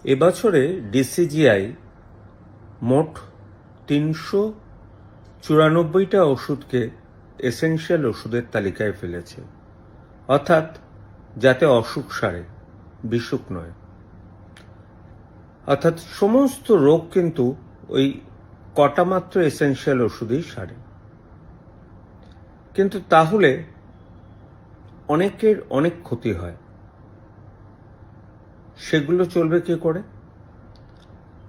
এবছরে ডিসিজিআই মোট 394টা ওষুধকে এসেনশিয়াল ওষুধের তালিকায় ফেলেছে, অর্থাৎ যাতে অসুখ সারে, বিসুখ নয়। অর্থাৎ সমস্ত রোগ কিন্তু ওই কটা মাত্র এসেনশিয়াল ওষুধেই সারে। কিন্তু তাহলে অনেকের অনেক ক্ষতি হয়, সেগুলো চলবে কি করে?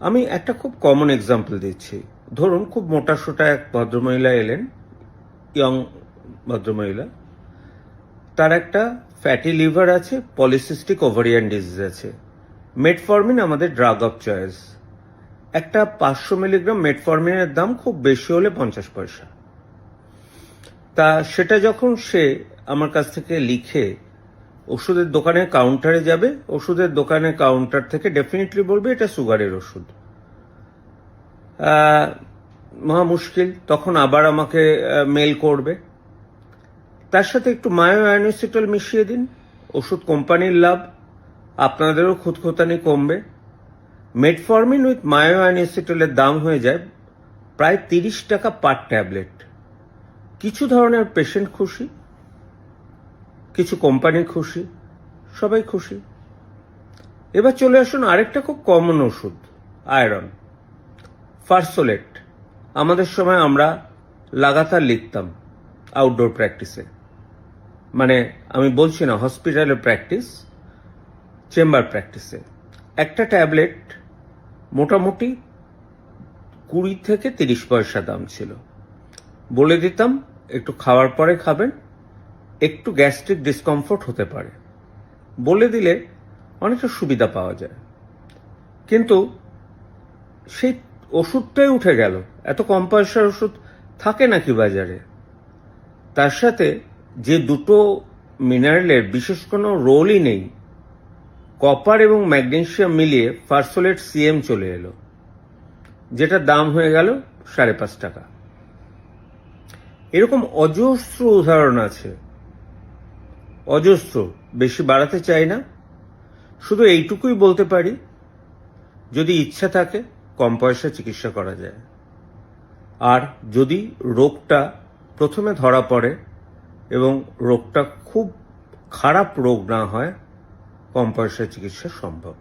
আমি একটা খুব কমন এক্সাম্পল দিচ্ছি। ধরুন খুব মোটাসোটা এক ভদ্রমহিলা এলেন, ইয়ং ভদ্রমহিলা, তার একটা ফ্যাটি লিভার আছে, পলিসিস্টিক ওভারিয়ান ডিজিজ আছে। মেটফরমিন আমাদের ড্রাগ অফ চয়েস। একটা 500 মিলিগ্রাম মেটফরমিনের দাম খুব বেশি হলে 50 পয়সা। তা সেটা যখন সে আমার কাছ থেকে লিখে ওষুধের দোকানের কাউন্টারে যাবে, ওষুধের দোকানের কাউন্টার থেকে ডেফিনেটলি বলবে এটা সুগারের ওষুধ। মহা মুশকিল, তখন আবার আমাকে মেল করবে, তার সাথে একটু মায়ো অ্যানোসিটল মিশিয়ে দিন, ওষুধ কোম্পানির লাভ, আপনাদেরও খুঁতখুঁতানি কমবে। মেটফরমিন উইথ মায়ো অ্যানোসিটলের দাম হয়ে যায় প্রায় 30 টাকা পার ট্যাবলেট। কিছু ধরনের পেশেন্ট খুশি, কিছু কোম্পানি খুশি, সবাই খুশি। এবার চলে আসুন আরেকটা খুব কমন ওষুধ, আয়রন, ফার্সোলেট। আমাদের সময় আমরা লাগাতার লিখতাম আউটডোর প্র্যাকটিসে, মানে আমি বলছি না হসপিটালের প্র্যাকটিস, চেম্বার প্র্যাকটিসে। একটা ট্যাবলেট মোটামুটি 20 থেকে 30 পয়সা দাম ছিল। বলে দিতাম একটু খাওয়ার পরে খাবেন, একটু গ্যাস্ট্রিক ডিসকমফোর্ট হতে পারে, বলে দিলে অনেকটা সুবিধা পাওয়া যায়। কিন্তু সেই ওষুধটাই উঠে গেল। এত কম পয়সার ওষুধ থাকে নাকি বাজারে? তার সাথে যে দুটো মিনারেলের বিশেষ কোনো রোলই নেই, কপার এবং ম্যাগনেসিয়াম মিলিয়ে ফার্সোলেট সিএম চলে এলো, যেটা দাম হয়ে গেল 5.5 টাকা। এরকম অজস্র উদাহরণ আছে, অজস্র। বেশি বাড়াতে চাই না, শুধু এইটুকুই বলতে পারি, যদি ইচ্ছা থাকে কম পয়সা চিকিৎসা করা যায়। আর যদি রোগটা প্রথমে ধরা পড়ে এবং রোগটা খুব খারাপ রোগ না হয়, কম পয়সা চিকিৎসা সম্ভব।